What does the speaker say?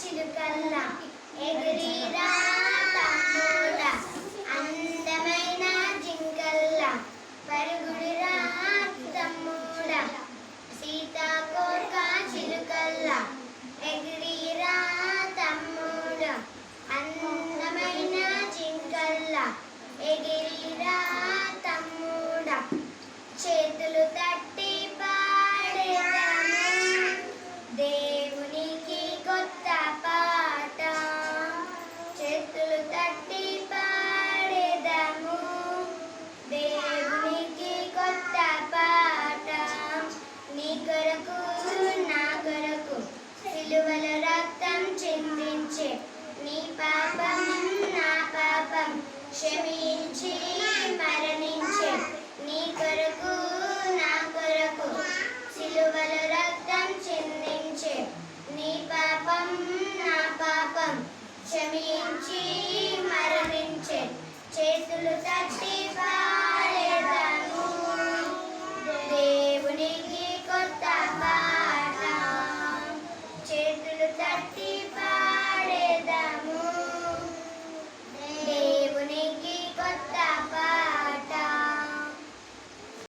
చిలుకల్లా ఎగిరిరా తమ్ముడా అందమైన జింకల్లా పరుగుడిరా తమ్ముడా సీతాకోక చిలుకల్లా ఎగిరిరా తమ్ముడా అందమైన జింకల్లా ఎగిరిరా తమ్ముడా చేతులు తట్టి పాడేదాము దేవునికి కొత్త పాట చేతులు తట్టి పాడేదాము దేవునికి కొత్త పాట నీ కొరకు నా కొరకు సిలువల రక్తం చిందించే నీ పాపం నా పాపం క్షమించి మరణించే నీ కొరకు నా కొరకు సిలువల రక్తం చిందించే నీ పాపం నా పాపం క్షమించి